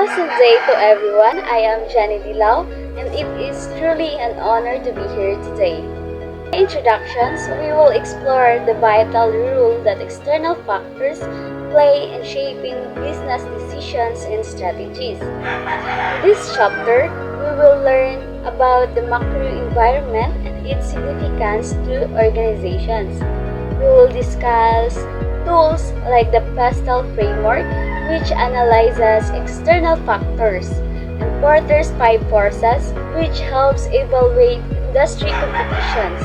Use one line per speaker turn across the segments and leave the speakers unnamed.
Pleasant day to everyone. I am Jenny Delao, and it is truly an honor to be here today. In introductions, we will explore the vital role that external factors play in shaping business decisions and strategies. In this chapter, we will learn about the macro environment and its significance to organizations. We will discuss tools like the PESTEL framework, which analyzes external factors, and Porter's 5 forces, which helps evaluate industry competitions.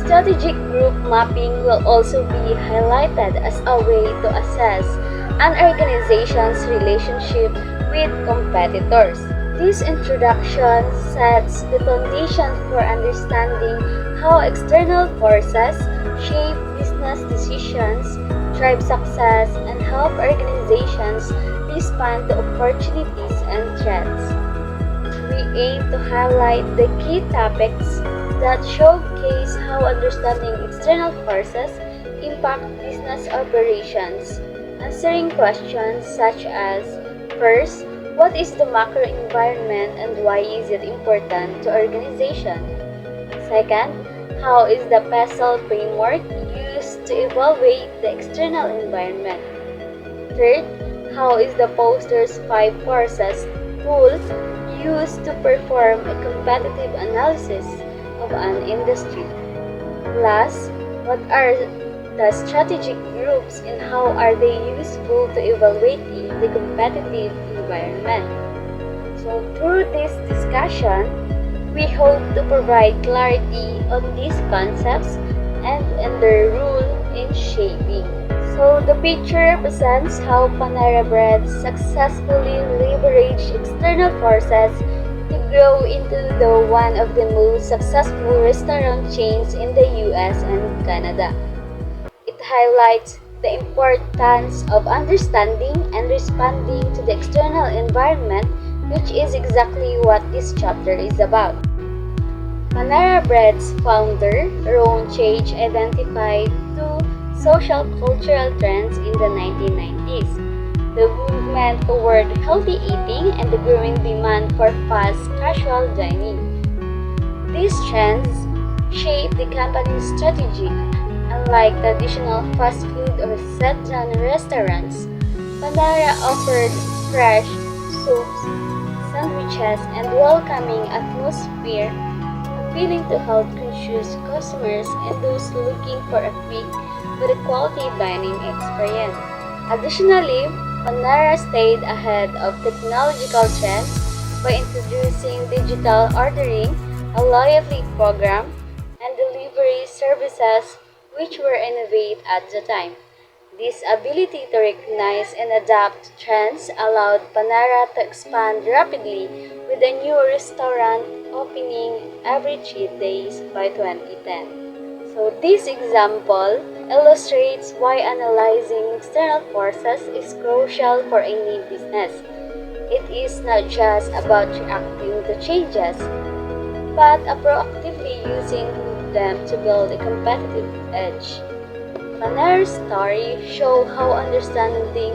Strategic group mapping will also be highlighted as a way to assess an organization's relationship with competitors. This introduction sets the foundation for understanding how external forces shape business decisions, drive success, and help organizations respond to opportunities and threats. We aim to highlight the key topics that showcase how understanding external forces impact business operations, answering questions such as: first, what is the macro environment and why is it important to organization? Second, how is the PESTEL framework used to evaluate the external environment? Third, how is the Porter's 5 forces tool used to perform a competitive analysis of an industry? Last, what are the strategic groups and how are they useful to evaluating the competitive environment? So through this discussion, we hope to provide clarity on these concepts and their role in shaping. So the picture represents how Panera Bread successfully leveraged external forces to grow into one of the most successful restaurant chains in the US and Canada. It highlights the importance of understanding and responding to the external environment, which is exactly what this chapter is about. Panera Bread's founder, Ron Chage, identified two social cultural trends in the 1990s: the movement toward healthy eating and the growing demand for fast casual dining. These trends shaped the company's strategy. Unlike traditional fast food or set-down restaurants, Panera offered fresh soups, sandwiches, and welcoming atmosphere, appealing to health-conscious customers and those looking for a quick but quality dining experience. Additionally, Panera stayed ahead of technological trends by introducing digital ordering, a loyalty program, and delivery services which were innovative at the time. This ability to recognize and adapt to trends allowed Panera to expand rapidly, with a new restaurant opening every 3 days by 2010. So this example illustrates why analyzing external forces is crucial for any business. It is not just about reacting to changes, but proactively using them to build a competitive edge. Panera's story shows how understanding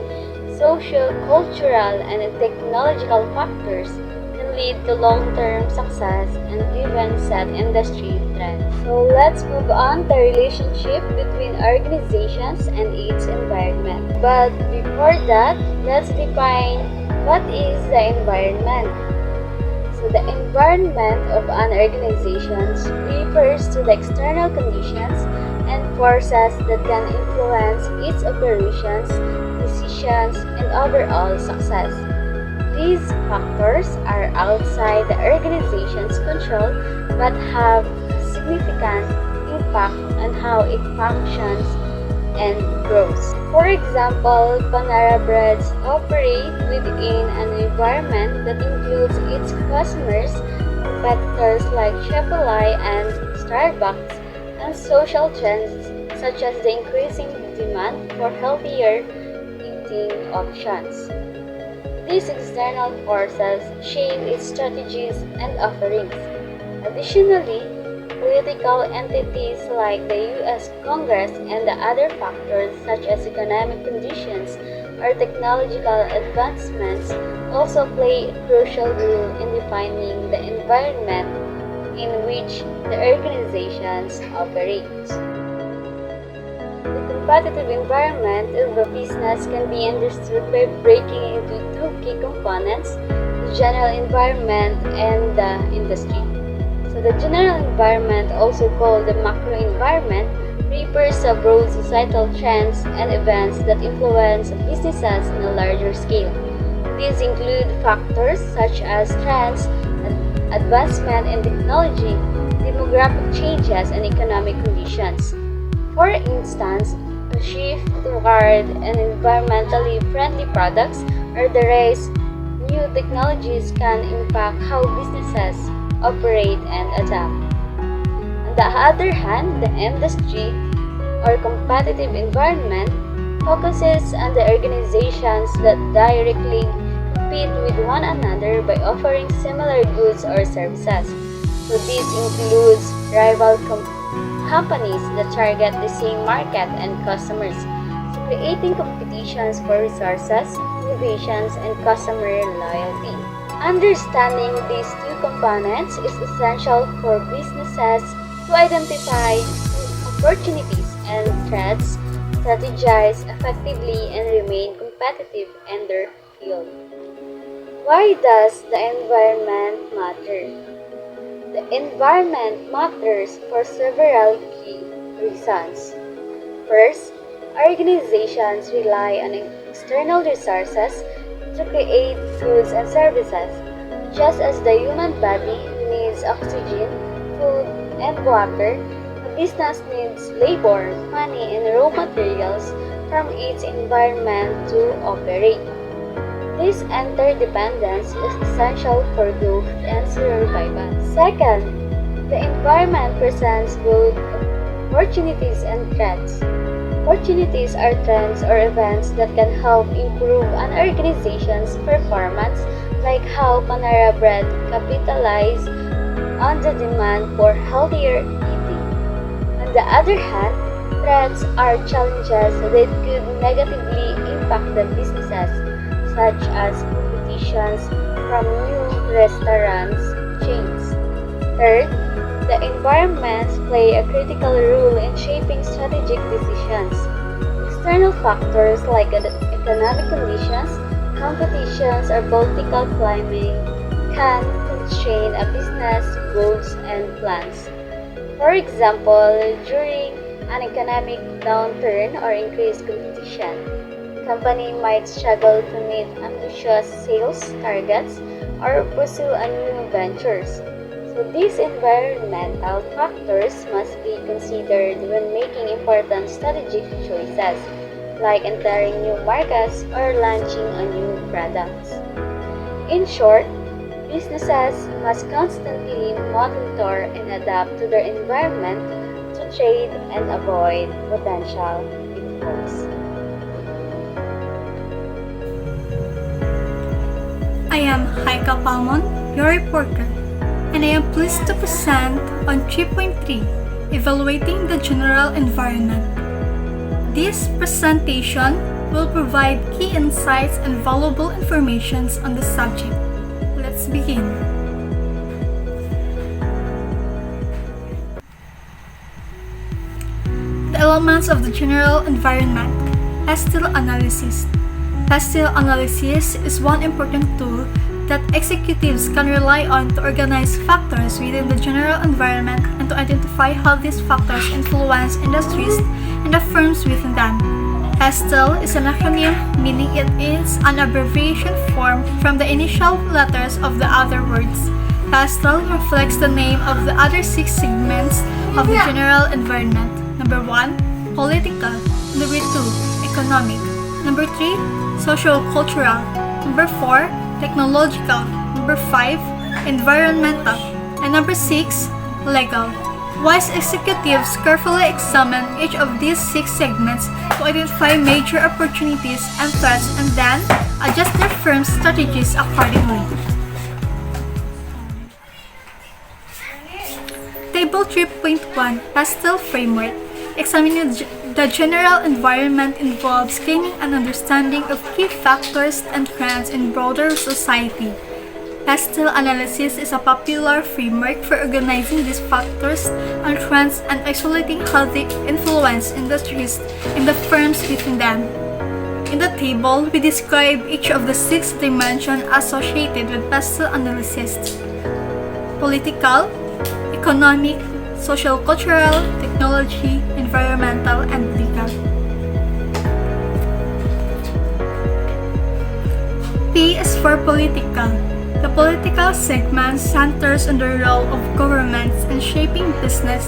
social, cultural, and technological factors can lead to long-term success and even set industry trends. So let's move on to the relationship between organizations and its environment. But before that, let's define what is the environment. So the environment of an organization refers to the external conditions and forces that can influence its operations, decisions, and overall success. These factors are outside the organization's control but have a significant impact on how it functions and grows. For example, Panera Bread operates within an environment that includes its customers, competitors like Chipotle and Starbucks, and social trends such as the increasing demand for healthier eating options. These external forces shape its strategies and offerings. Additionally, political entities like the U.S. Congress and the other factors such as economic conditions or technological advancements also play a crucial role in defining the environment in which the organizations operate. The competitive environment of a business can be understood by breaking into two key components: the general environment and the industry. So the general environment, also called the macro environment, refers to broad societal trends and events that influence businesses on a larger scale. These include factors such as trends, advancement in technology, demographic changes, and economic conditions. For instance, a shift toward environmentally friendly products or the rise new technologies can impact how businesses operate and adapt. On the other hand, the industry or competitive environment focuses on the organizations that directly compete with one another by offering similar goods or services. So this includes rival companies that target the same market and customers, so creating competitions for resources, innovations, and customer loyalty. Understanding these two components is essential for businesses to identify opportunities and threats, strategize effectively, and remain competitive in their field. Why does the environment matter? The environment matters for several key reasons. First, organizations rely on external resources to create goods and services. Just as the human body needs oxygen, food, and water, a business needs labor, money, and raw materials from its environment to operate. This interdependence is essential for growth and survival. Second, the environment presents both opportunities and threats. Opportunities are trends or events that can help improve an organization's performance, like how Panera Bread capitalized on the demand for healthier eating. On the other hand, threats are challenges that could negatively impact the businesses, such as competitions from new restaurants chains. Third, the environments play a critical role in shaping strategic decisions. External factors like economic conditions, competitions, or political climate can constrain a business goals and plans. For example, during an economic downturn or increased competition, company might struggle to meet ambitious sales targets or pursue new ventures. So these environmental factors must be considered when making important strategic choices, like entering new markets or launching a new products. In short, businesses must constantly monitor and adapt to their environment to trade and avoid potential pitfalls.
I am Hyka Palmon, your reporter, and I am pleased to present on 3.3, Evaluating the General Environment. This presentation will provide key insights and valuable information on the subject. Let's begin. The elements of the general environment. Pastille analysis. Pastille analysis is one important tool that executives can rely on to organize factors within the general environment and to identify how these factors influence industries and the firms within them. Pastille is an acronym, meaning it is an abbreviation formed from the initial letters of the other words. Pastille reflects the name of the other 6 segments of the general environment. Number 1, political. Number 2, economic. Number 3, social-cultural. Number 4, technological. Number 5, environmental. And number 6, legal. Wise executives carefully examine each of these 6 segments to identify major opportunities and threats and then adjust their firm's strategies accordingly. Table 3.1, Pastille Framework. Examining The general environment involves gaining an understanding of key factors and trends in broader society. Pestle analysis is a popular framework for organizing these factors and trends and isolating how they influence industries and the firms within them. In the table, we describe each of the 6 dimensions associated with pestle analysis: political, economic, social-cultural, technology, environmental, and legal. P is for political. The political segment centers on the role of governments in shaping business.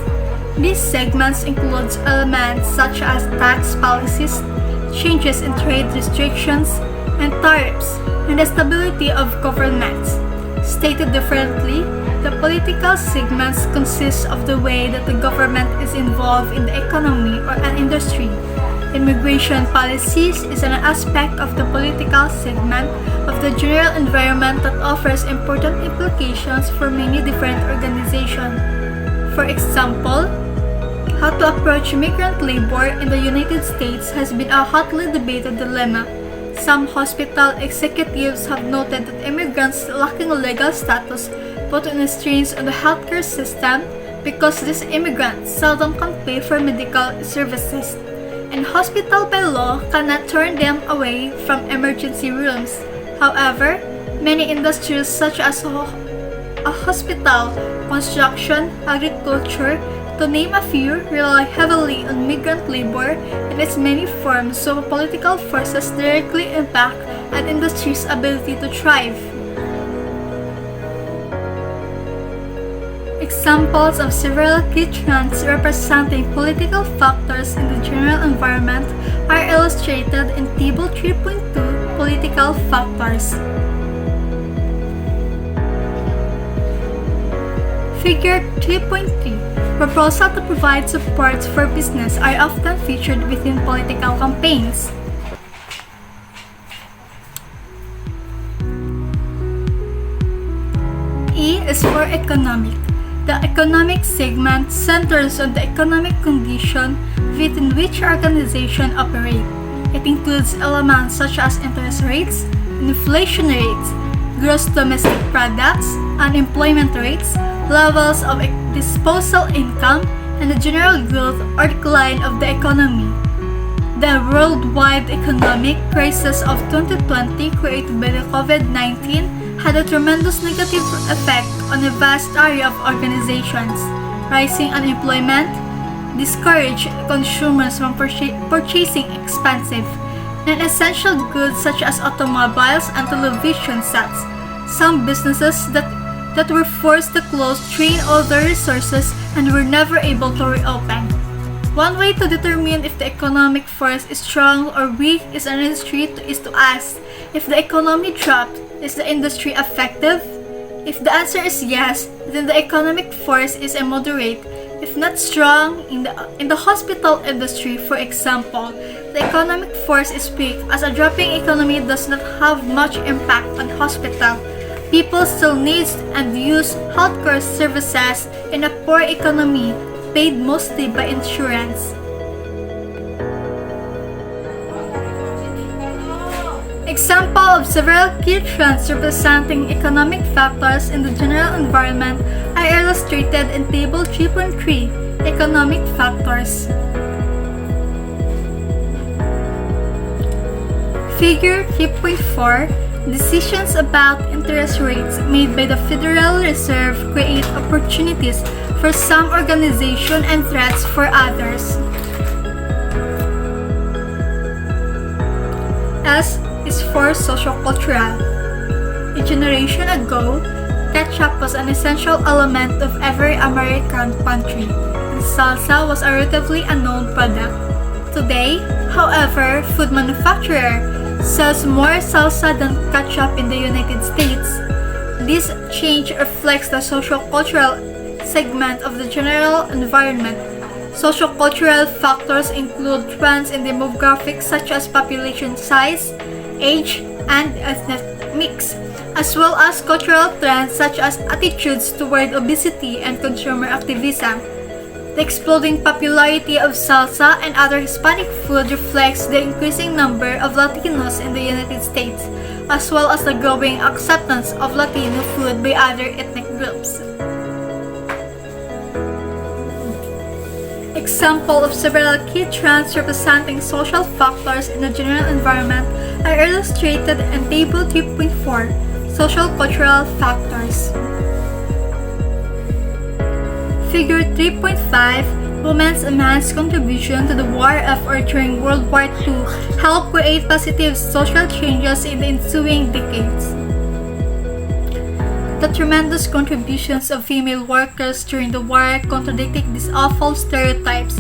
These segments include elements such as tax policies, changes in trade restrictions, and tariffs, and the stability of governments. Stated differently, the political segments consist of the way that the government is involved in the economy or an industry. Immigration policies is an aspect of the political segment of the general environment that offers important implications for many different organizations. For example, how to approach migrant labor in the United States has been a hotly debated dilemma. Some hospital executives have noted that immigrants lacking legal status put strains on the healthcare system because these immigrants seldom can pay for medical services, and hospital by law cannot turn them away from emergency rooms. However, many industries such as a hospital, construction, agriculture, to name a few, rely heavily on migrant labor in its many forms, so political forces directly impact an industry's ability to thrive. Examples of several key trends representing political factors in the general environment are illustrated in Table 3.2, Political Factors. Figure 3.3, proposals to provide support for business are often featured within political campaigns. E is for economic. The economic segment centers on the economic condition within which organizations operate. It includes elements such as interest rates, inflation rates, gross domestic products, unemployment rates, levels of disposable income, and the general growth or decline of the economy. The worldwide economic crisis of 2020 created by the COVID-19 had a tremendous negative effect on a vast area of organizations. Rising unemployment discouraged consumers from purchasing expensive, non-essential goods such as automobiles and television sets. Some businesses that were forced to close drained all their resources and were never able to reopen. One way to determine if the economic force is strong or weak is an industry is to ask, if the economy dropped, is the industry effective? If the answer is yes, then the economic force is a moderate, if not strong. In the hospital industry, for example, the economic force is weak as a dropping economy does not have much impact on hospital. People still need and use healthcare services in a poor economy, paid mostly by insurance. Example of several key trends representing economic factors in the general environment are illustrated in Table 3.3, Economic Factors. Figure 3.4, decisions about interest rates made by the Federal Reserve create opportunities for some organizations and threats for others. S is for sociocultural. A generation ago, ketchup was an essential element of every American pantry, and salsa was a relatively unknown product. Today, however, food manufacturer sells more salsa than ketchup in the United States. This change reflects the sociocultural segment of the general environment. Sociocultural factors include trends in demographics such as population size, age, and ethnic mix, as well as cultural trends such as attitudes toward obesity and consumer activism. The exploding popularity of salsa and other Hispanic food reflects the increasing number of Latinos in the United States, as well as the growing acceptance of Latino food by other ethnic groups. Examples of several key trends representing social factors in the general environment are illustrated in Table 3.4, Social Cultural Factors. Figure 3.5, Women's immense contribution to the war effort during World War II helped create positive social changes in the ensuing decades. The tremendous contributions of female workers during the war contradicted these awful stereotypes.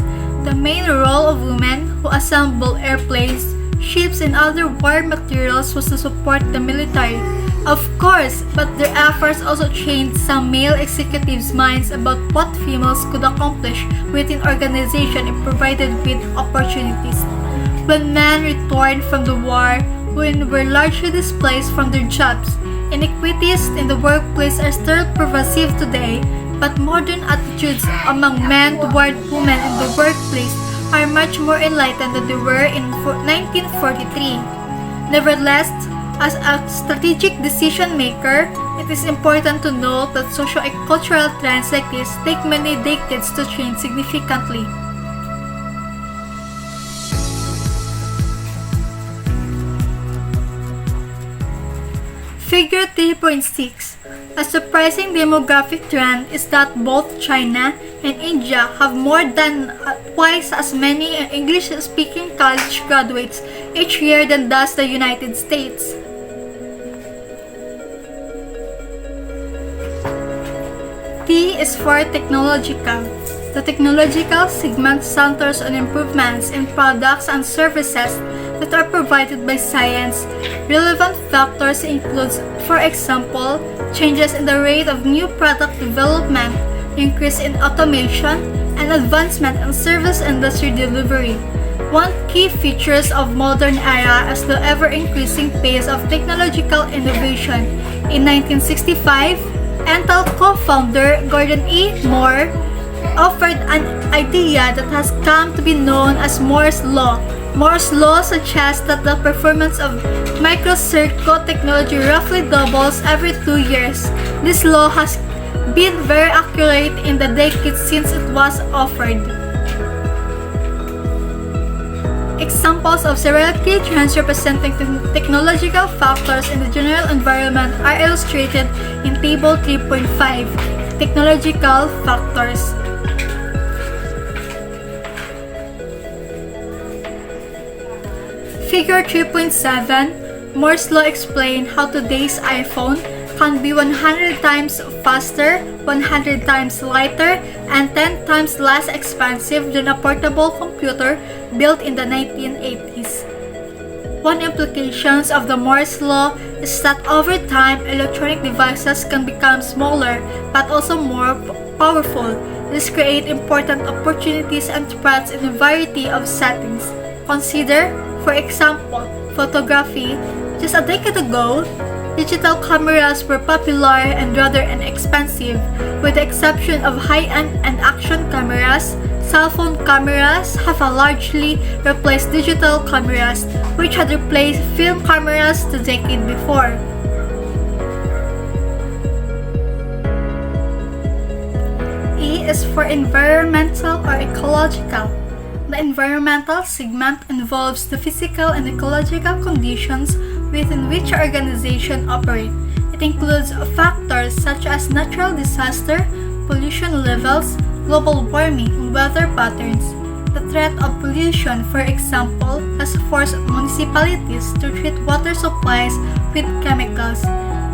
The main role of women who assemble airplanes, ships, and other war materials was to support the military. Of course, but their efforts also changed some male executives' minds about what females could accomplish within organization if provided with opportunities. When men returned from the war, women were largely displaced from their jobs. Inequities in the workplace are still pervasive today, but modern attitudes among men toward women in the workplace are much more enlightened than they were in 1943. Nevertheless, as a strategic decision maker, it is important to note that social and cultural trends like this take many decades to change significantly. Figure 3.6. A surprising demographic trend is that both China and India have more than twice as many English-speaking college graduates each year than does the United States. T is for technological. The technological segment centers on improvements in products and services that are provided by science. Relevant factors include, for example, changes in the rate of new product development, increase in automation, and advancement in service industry delivery. One key features of modern era is the ever-increasing pace of technological innovation. In 1965, Intel co-founder Gordon E. Moore offered an idea that has come to be known as Moore's Law. Moore's Law suggests that the performance of microcircuit technology roughly doubles every 2 years. This law has been very accurate in the decades since it was offered. Examples of several key trends representing technological factors in the general environment are illustrated in Table 3.5, Technological Factors. Figure 3.7, Moore's Law explains how today's iPhone can be 100 times faster, 100 times lighter, and 10 times less expensive than a portable computer built in the 1980s. One implication of the Moore's Law is that over time, electronic devices can become smaller but also more powerful. This creates important opportunities and threats in a variety of settings. Consider, for example, photography. Just a decade ago, digital cameras were popular and rather inexpensive. With the exception of high-end and action cameras, cell phone cameras have largely replaced digital cameras, which had replaced film cameras the decade before. E is for environmental or ecological. The environmental segment involves the physical and ecological conditions within which an organization operates. It includes factors such as natural disaster, pollution levels, global warming, and weather patterns. The threat of pollution, for example, has forced municipalities to treat water supplies with chemicals.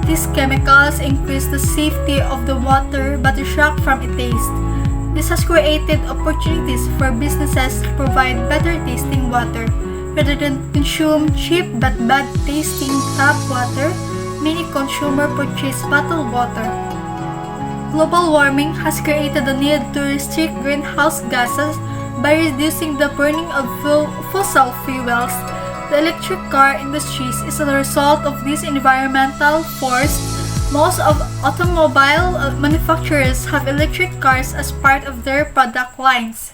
These chemicals increase the safety of the water but detract from its taste. This has created opportunities for businesses to provide better tasting water. Rather than consume cheap but bad tasting tap water, many consumers purchase bottled water. Global warming has created the need to restrict greenhouse gases by reducing the burning of fossil fuels. The electric car industry is a result of this environmental force. Most of automobile manufacturers have electric cars as part of their product lines.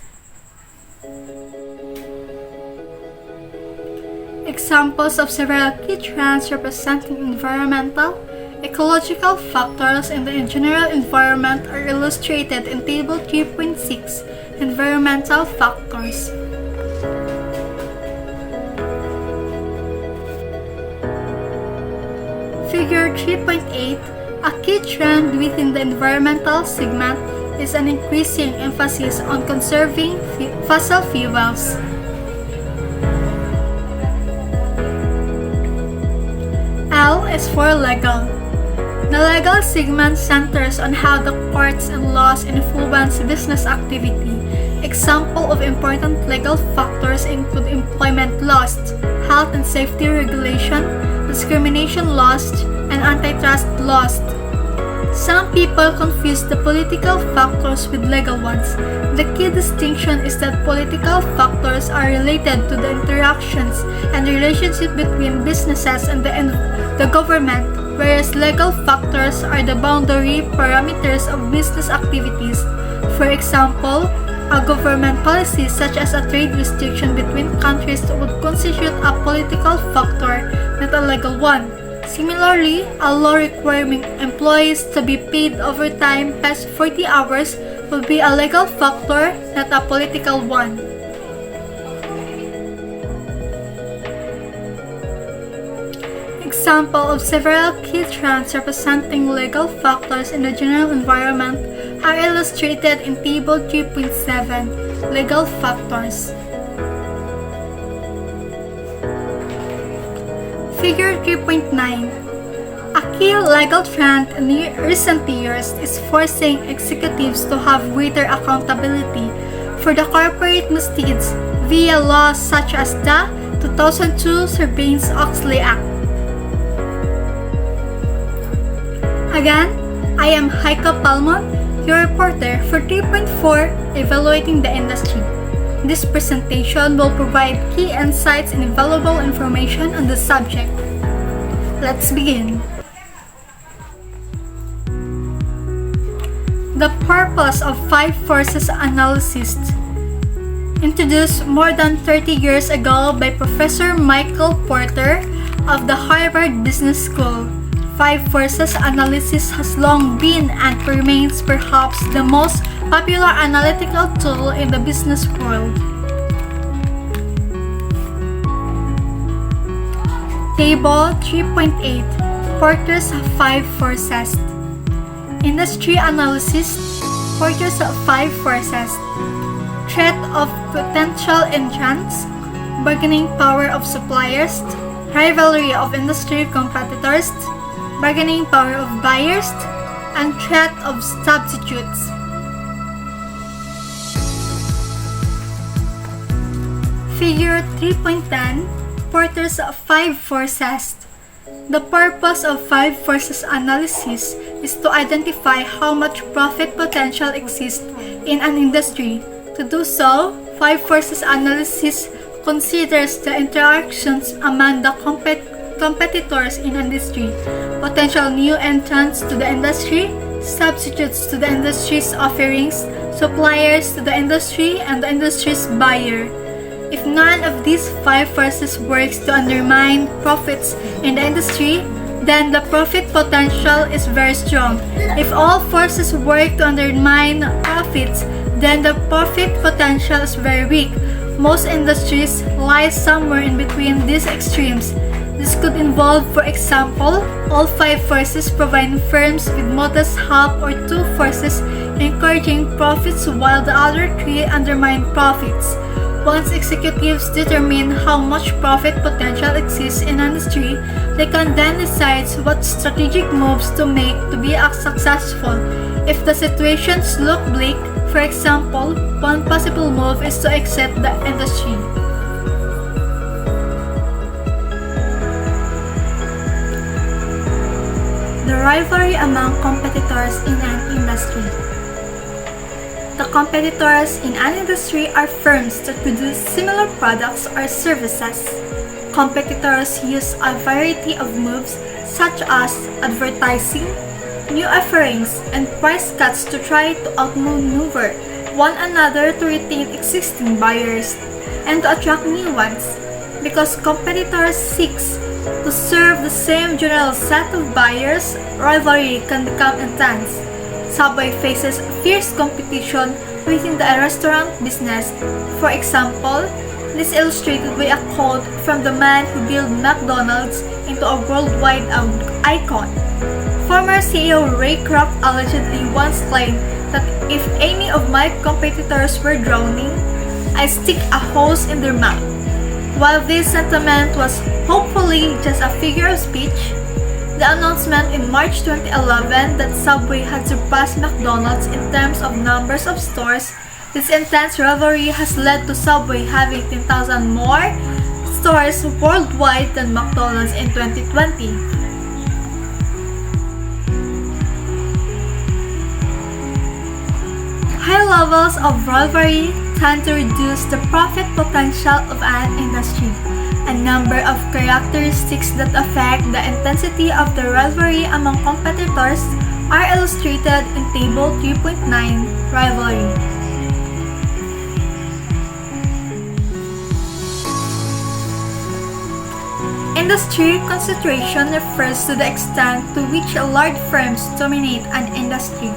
Examples of several key trends representing environmental, ecological factors in the general environment are illustrated in Table 3.6, Environmental Factors. Figure 3.8, a key trend within the environmental segment is an increasing emphasis on conserving fossil fuels. L is for legal. The legal segment centers on how the courts and laws influence business activity. Examples of important legal factors include employment laws, health and safety regulation, discrimination laws, and antitrust laws. Some people confuse the political factors with legal ones. The key distinction is that political factors are related to the interactions and relationship between businesses and the government, whereas legal factors are the boundary parameters of business activities. For example, a government policy such as a trade restriction between countries would constitute a political factor, not a legal one. Similarly, a law requiring employees to be paid overtime past 40 hours would be a legal factor, not a political one. Example of several key trends representing legal factors in the general environment are illustrated in Table 3.7, Legal Factors. Figure 3.9. A key legal trend in recent years is forcing executives to have greater accountability for the corporate misdeeds via laws such as the 2002 Sarbanes-Oxley Act. Again, I am Hyka Palmon, your reporter for 3.4 Evaluating the Industry. This presentation will provide key insights and valuable information on the subject. Let's begin. The purpose of five forces analysis, introduced more than 30 years ago by Professor Michael Porter of the Harvard Business School. Five forces analysis has long been and remains perhaps the most popular analytical tool in the business world. Table 3.8, Porter's five forces. Industry analysis, Porter's five forces. Threat of potential entrants, bargaining power of suppliers, rivalry of industry competitors, bargaining power of buyers, and threat of substitutes. Figure 3.10, Porter's five forces. The purpose of five forces analysis is to identify how much profit potential exists in an industry. To do so, five forces analysis considers the interactions among the competitors in industry, potential new entrants to the industry, substitutes to the industry's offerings, suppliers to the industry, and the industry's buyer. If none of these five forces works to undermine profits in the industry, then the profit potential is very strong. If all forces work to undermine profits, then the profit potential is very weak. Most industries lie somewhere in between these extremes. This could involve, for example, all five forces providing firms with modest help or two forces encouraging profits while the other three undermine profits. Once executives determine how much profit potential exists in an industry, they can then decide what strategic moves to make to be successful. If the situations look bleak, for example, one possible move is to exit the industry. The rivalry among competitors in an industry. The competitors in an industry are firms that produce similar products or services. Competitors use a variety of moves such as advertising, new offerings, and price cuts to try to outmaneuver one another to retain existing buyers and to attract new ones. Because competitors seek to serve the same general set of buyers, rivalry can become intense. Subway faces fierce competition within the restaurant business. For example, this is illustrated by a quote from the man who built McDonald's into a worldwide icon. Former CEO Ray Kroc allegedly once claimed that if any of my competitors were drowning, I'd stick a hose in their mouth. While this sentiment was hopefully just a figure of speech, the announcement in March 2011 that Subway had surpassed McDonald's in terms of numbers of stores, this intense rivalry has led to Subway having 10,000 more stores worldwide than McDonald's in 2020. High levels of rivalry tend to reduce the profit potential of an industry. A number of characteristics that affect the intensity of the rivalry among competitors are illustrated in Table 3.9, Rivalry. Industry concentration refers to the extent to which large firms dominate an industry.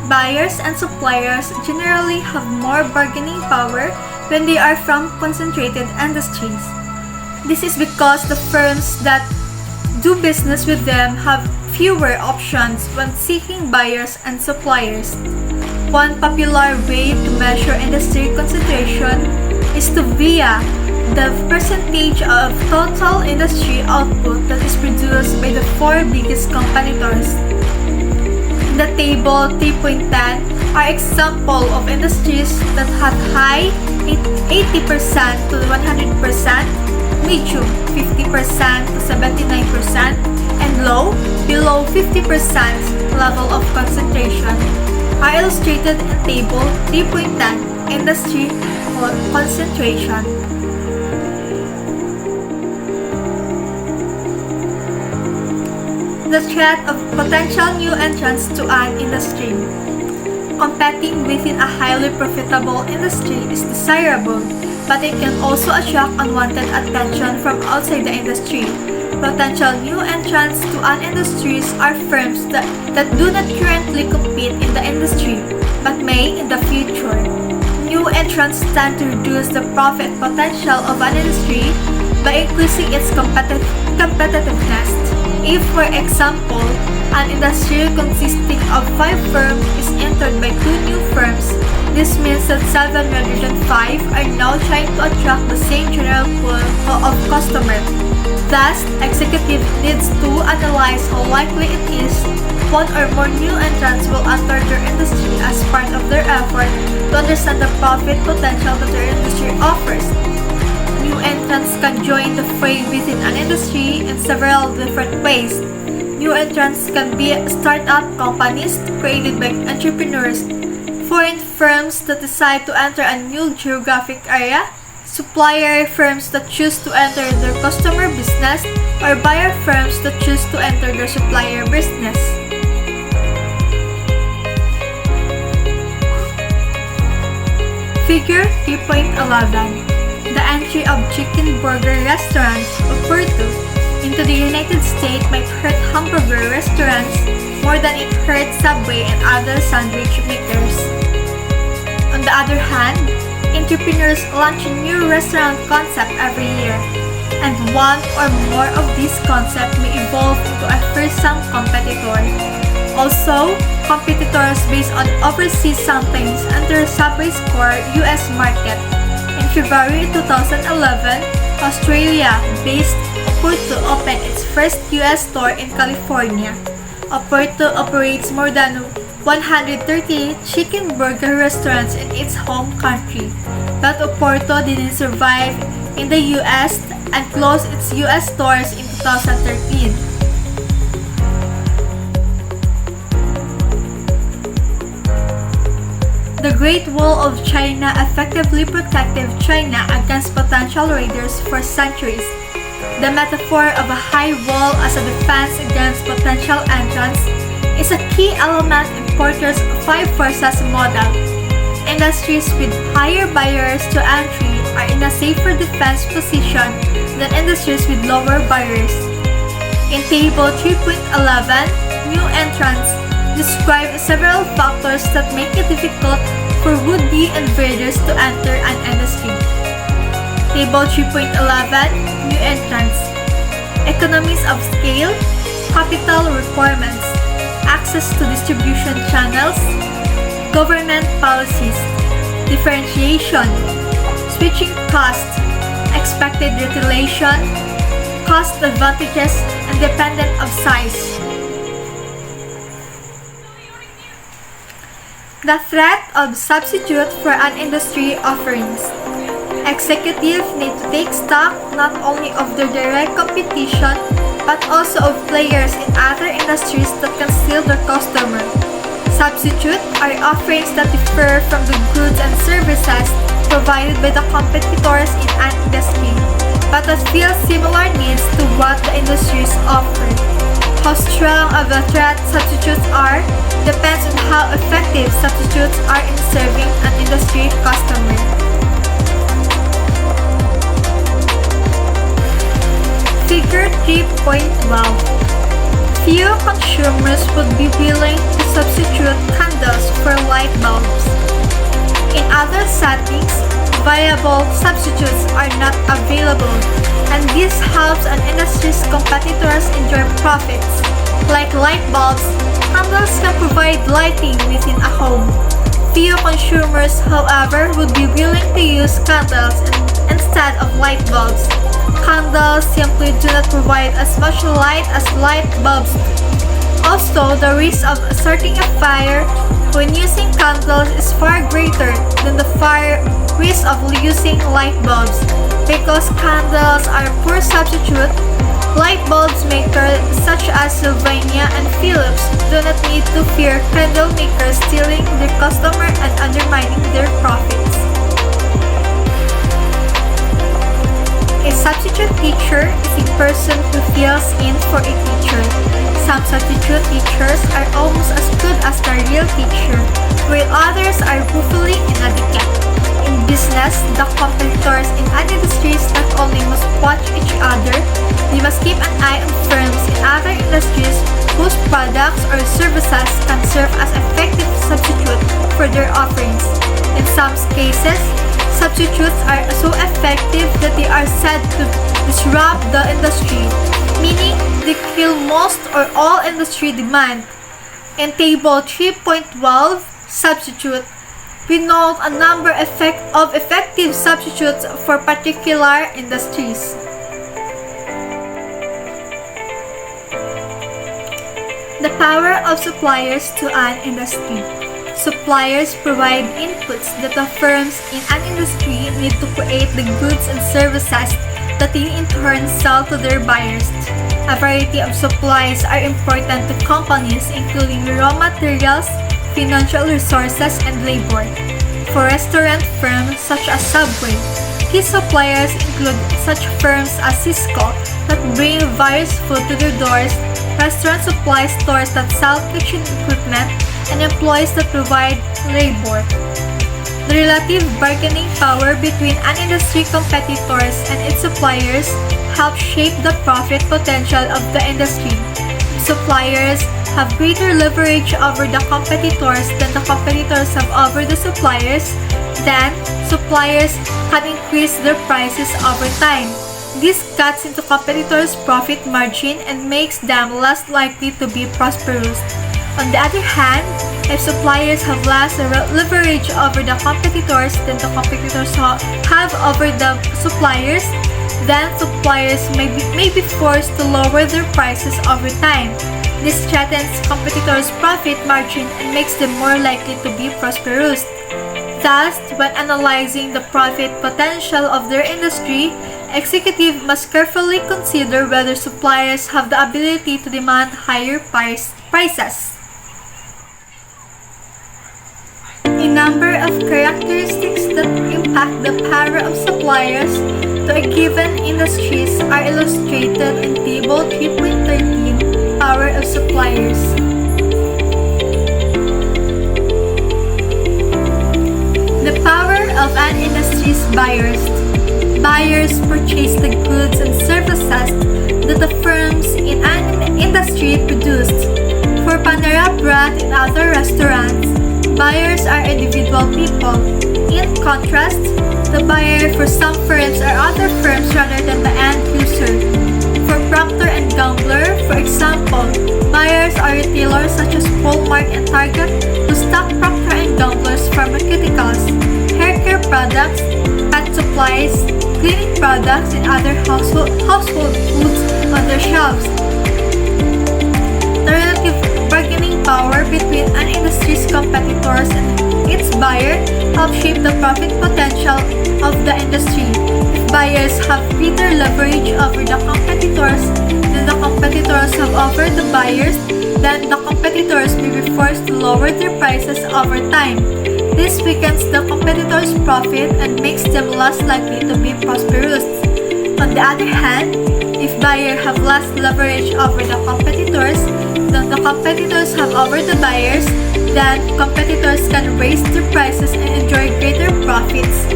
Buyers and suppliers generally have more bargaining power when they are from concentrated industries. This is because the firms that do business with them have fewer options when seeking buyers and suppliers. One popular way to measure industry concentration is to via the percentage of total industry output that is produced by the four biggest competitors. In the table 3.10 are examples of industries that have high 80% to 100%, medium 50% to 79%, and low below 50% level of concentration are illustrated in table 3.10 Industry Concentration. The threat of potential new entrants to an industry. Competing within a highly profitable industry is desirable, but it can also attract unwanted attention from outside the industry. Potential new entrants to an industry are firms that do not currently compete in the industry, but may in the future. New entrants tend to reduce the profit potential of an industry by increasing its competitiveness. If, for example, an industry consisting of 5 firms is entered by 2 new firms, this means that 7 rather than 5 are now trying to attract the same general pool of customers. Thus, executive needs to analyze how likely it is one or more new entrants will enter their industry as part of their effort to understand the profit potential that their industry offers. New entrants can join the fray within an industry in several different ways. New entrants can be startup companies created by entrepreneurs, foreign firms that decide to enter a new geographic area, supplier firms that choose to enter their customer business, or buyer firms that choose to enter their supplier business. Figure 3.11. The entry of chicken burger restaurants of Porto into the United States might hurt hamburger restaurants more than it hurt Subway and other sandwich makers. On the other hand, entrepreneurs launch a new restaurant concept every year, and one or more of these concepts may evolve into a fearsome competitor. Also, competitors based on overseas sometimes enter Subway's core US market. In February 2011, Australia-based Oporto opened its first US store in California. Oporto operates more than 130 chicken burger restaurants in its home country, but Oporto didn't survive in the US and closed its US stores in 2013. The Great Wall of China effectively protected China against potential raiders for centuries. The metaphor of a high wall as a defense against potential entrants is a key element in Porter's 5 forces model. Industries with higher barriers to entry are in a safer defense position than industries with lower barriers. In Table 3.11, new entrants describe several factors that make it difficult for would-be invaders to enter an industry. Table 3.11, new entrants. Economies of scale, capital requirements, access to distribution channels, government policies, differentiation, switching costs, expected utilization, cost advantages, and dependent of size. The threat of substitute for an industry offerings. Executives need to take stock not only of their direct competition but also of players in other industries that can steal their customer. Substitute are offerings that differ from the goods and services provided by the competitors in an industry, but that fill similar needs to what the industries offer. How strong of a threat substitutes are depends on how effective substitutes are in serving an industry customer. Figure 3.12. Few consumers would be willing to substitute candles for light bulbs. In other settings, viable substitutes are not available, and this helps an industry's competitors enjoy profits. Like light bulbs, candles can provide lighting within a home. Few consumers, however, would be willing to use candles instead of light bulbs. Candles simply do not provide as much light as light bulbs do. Also, the risk of starting a fire when using candles is far greater than the fire risk of using light bulbs. Because candles are a poor substitute, light bulbs makers such as Sylvania and Philips do not need to fear candle makers stealing their customer and undermining their profits. A substitute teacher is a person who fills in for a teacher. Some substitute teachers are almost as good as the real teacher, while others are woefully inadequate. In business, the competitors in an industry not only must watch each other, they must keep an eye on firms in other industries whose products or services can serve as effective substitute for their offerings. In some cases, substitutes are so effective that they are said to disrupt the industry, meaning they kill most or all industry demand. In Table 3.12, substitute, we note a number of effective substitutes for particular industries. The power of suppliers to an industry. Suppliers provide inputs that the firms in an industry need to create the goods and services that they in turn sell to their buyers. A variety of supplies are important to companies, including raw materials, financial resources, and labor. For restaurant firms such as Subway, key suppliers include such firms as Cisco that bring various food to their doors, restaurant supply stores that sell kitchen equipment, and employees that provide labor. The relative bargaining power between an industry competitors and its suppliers helps shape the profit potential of the industry. Suppliers have greater leverage over the competitors than the competitors have over the suppliers, then suppliers can increase their prices over time. This cuts into competitors' profit margin and makes them less likely to be prosperous. On the other hand, if suppliers have less leverage over the competitors than the competitors have over the suppliers, then suppliers may be forced to lower their prices over time. This threatens competitors' profit margin and makes them more likely to be prosperous. Thus, when analyzing the profit potential of their industry, executives must carefully consider whether suppliers have the ability to demand higher prices. A number of characteristics that impact the power of suppliers to a given industries are illustrated in Table 3.13, Power of Suppliers. buyers. Buyers purchase the goods and services that the firms in an industry produced. For Panera Bread and other restaurants, buyers are individual people. In contrast, the buyer for some firms are other firms rather than the end user. For Procter & Gamble, for example, buyers are retailers such as Walmart and Target who stock Procter & Gamble's pharmaceuticals, haircare products, pet supplies, cleaning products, and other household goods on their shelves. The relative bargaining power between an industry's competitors and its buyer helps shape the profit potential of the industry. If buyers have greater leverage over the competitors than the competitors have over the buyers, then the competitors may be forced to lower their prices over time. This weakens the competitors' profit and makes them less likely to be prosperous. On the other hand, if buyers have less leverage over the competitors than the competitors have over the buyers, then competitors can raise their prices and enjoy greater profits.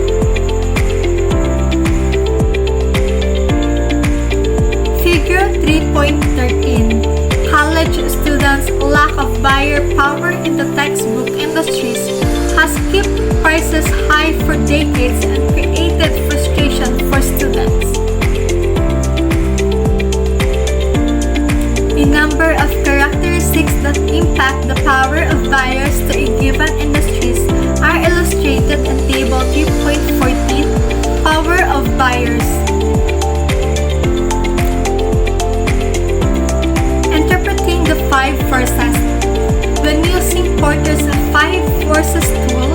Figure 3.13. College students' lack of buyer power in the textbook industries has kept prices high for decades and created frustration for students. The number of characteristics that impact the power of buyers to a given industries are illustrated in Table 3.14, Power of Buyers. Interpreting the 5 forces. When using Porter's 5 forces tool,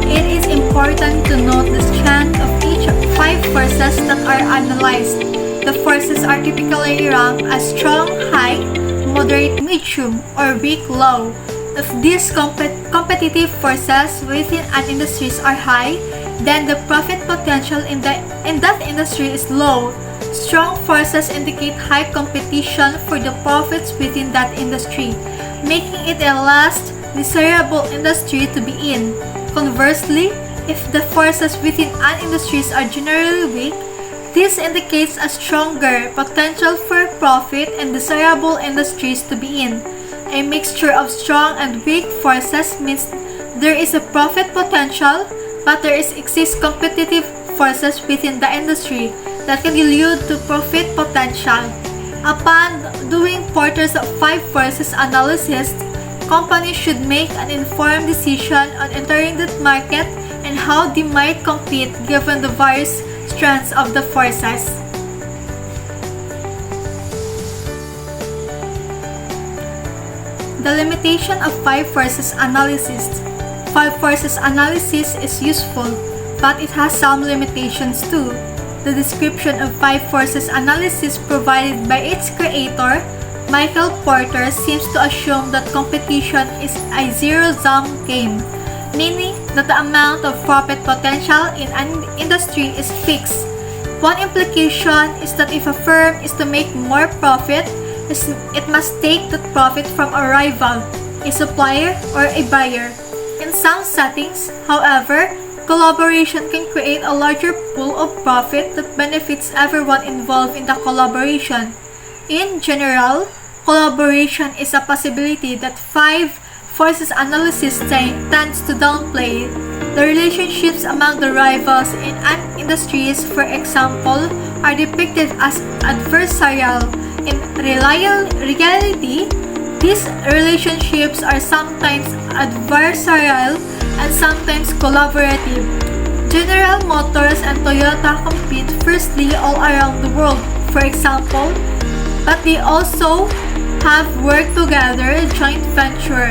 it is important to note the strength of each 5 forces that are analyzed. The forces are typically ranked as strong, high, moderate, medium, or weak, low. If these competitive forces within an industry are high, then the profit potential in that industry is low. Strong forces indicate high competition for the profits within that industry, making it a less desirable industry to be in. Conversely, if the forces within an industry are generally weak, this indicates a stronger potential for profit and desirable industries to be in. A mixture of strong and weak forces means there is a profit potential, but there exist competitive forces within the industry that can dilute to profit potential. Upon doing Porter's 5 forces analysis, companies should make an informed decision on entering that market and how they might compete given the various strengths of the forces. The limitation of 5 forces analysis. 5 forces analysis is useful, but it has some limitations too. The description of 5 forces analysis provided by its creator, Michael Porter, seems to assume that competition is a zero-sum game, meaning that the amount of profit potential in an industry is fixed. One implication is that if a firm is to make more profit, it must take that profit from a rival, a supplier, or a buyer. In some settings, however, collaboration can create a larger pool of profit that benefits everyone involved in the collaboration. In general, collaboration is a possibility that 5 forces analysis tends to downplay. The relationships among the rivals in an industry, for example, are depicted as adversarial. In reality, these relationships are sometimes adversarial and sometimes collaborative. General Motors and Toyota compete fiercely all around the world, for example, but they also have worked together joint venture.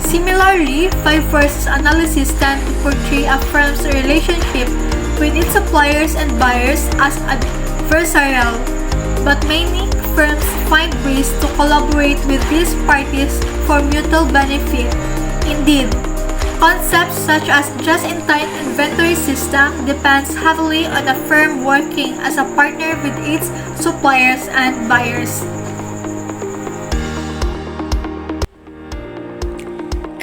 Similarly, 5 forces analysis tend to portray a firm's relationship with its suppliers and buyers as adversarial, but many firms find ways to collaborate with these parties for mutual benefit. Indeed, concepts such as just-in-time inventory system depends heavily on a firm working as a partner with its suppliers and buyers.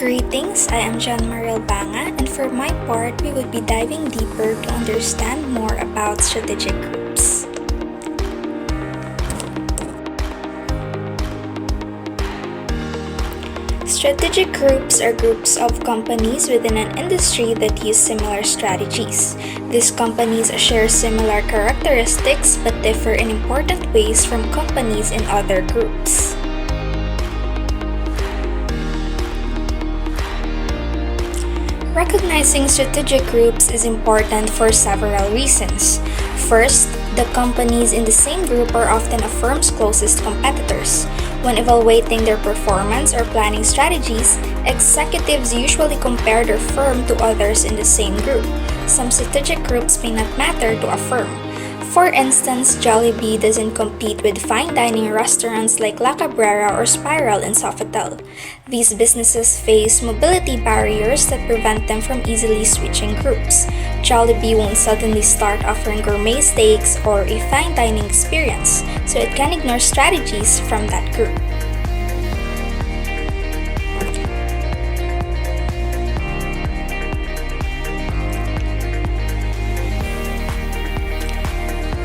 Greetings, I am Mariel Banga, and for my part, we would be diving deeper to understand more about strategic groups. Strategic groups are groups of companies within an industry that use similar strategies. These companies share similar characteristics but differ in important ways from companies in other groups. Recognizing strategic groups is important for several reasons. First, the companies in the same group are often a firm's closest competitors. When evaluating their performance or planning strategies, executives usually compare their firm to others in the same group. Some strategic groups may not matter to a firm. For instance, Jollibee doesn't compete with fine dining restaurants like La Cabrera or Spiral in Sofitel. These businesses face mobility barriers that prevent them from easily switching groups. Jollibee won't suddenly start offering gourmet steaks or a fine dining experience, so it can ignore strategies from that group.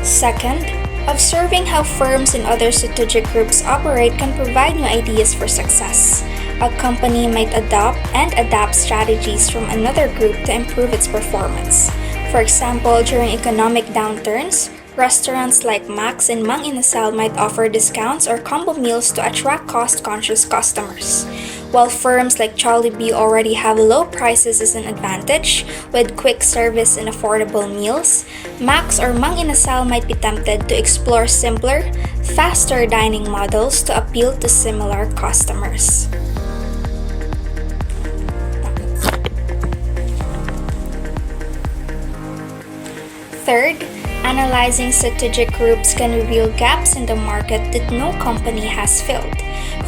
Second, observing how firms and other strategic groups operate can provide new ideas for success. A company might adopt and adapt strategies from another group to improve its performance. For example, during economic downturns, restaurants like Max and Mang Inasal might offer discounts or combo meals to attract cost-conscious customers. While firms like Jollibee already have low prices as an advantage, with quick service and affordable meals, Max or Mang Inasal might be tempted to explore simpler, faster dining models to appeal to similar customers. Third, analyzing strategic groups can reveal gaps in the market that no company has filled.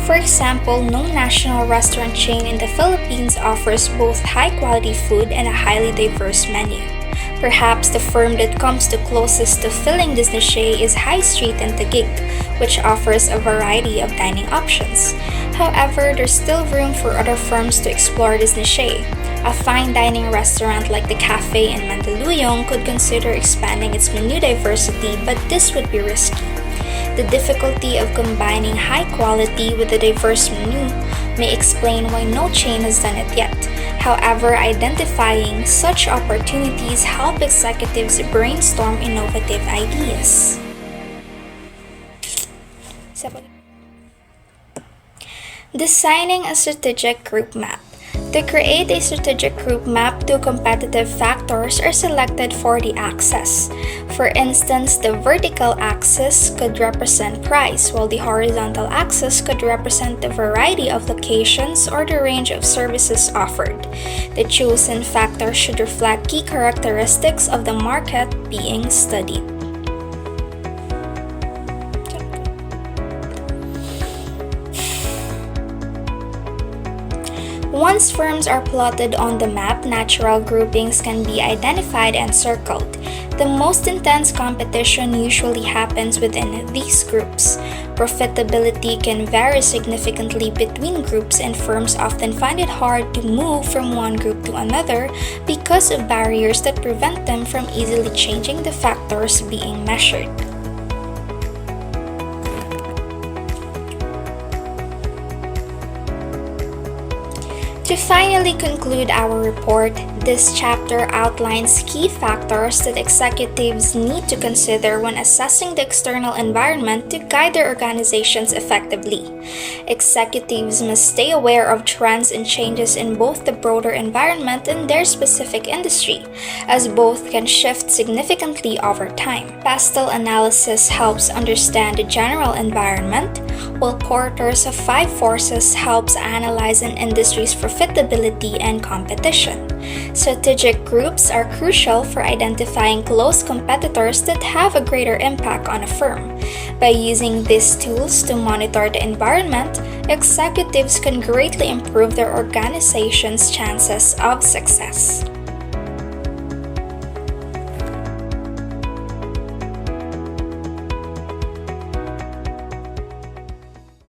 For example, no national restaurant chain in the Philippines offers both high-quality food and a highly diverse menu. Perhaps the firm that comes the closest to filling this niche is High Street in Taguig, which offers a variety of dining options. However, there's still room for other firms to explore this niche. A fine dining restaurant like the Cafe in Mandaluyong could consider expanding its menu diversity, but this would be risky. The difficulty of combining high quality with a diverse menu may explain why no chain has done it yet. However, identifying such opportunities help executives brainstorm innovative ideas. Designing a strategic group map. To create a strategic group map, two competitive factors are selected for the axis. For instance, the vertical axis could represent price, while the horizontal axis could represent the variety of locations or the range of services offered. The chosen factor should reflect key characteristics of the market being studied. Once firms are plotted on the map, natural groupings can be identified and circled. The most intense competition usually happens within these groups. Profitability can vary significantly between groups, and firms often find it hard to move from one group to another because of barriers that prevent them from easily changing the factors being measured. To finally conclude our report, this chapter outlines key factors that executives need to consider when assessing the external environment to guide their organizations effectively. Executives must stay aware of trends and changes in both the broader environment and their specific industry, as both can shift significantly over time. Pastel analysis helps understand the general environment, while Porter's 5 forces helps analyze an industry's profitability and competition. Strategic groups are crucial for identifying close competitors that have a greater impact on a firm. By using these tools to monitor the environment, executives can greatly improve their organization's chances of success.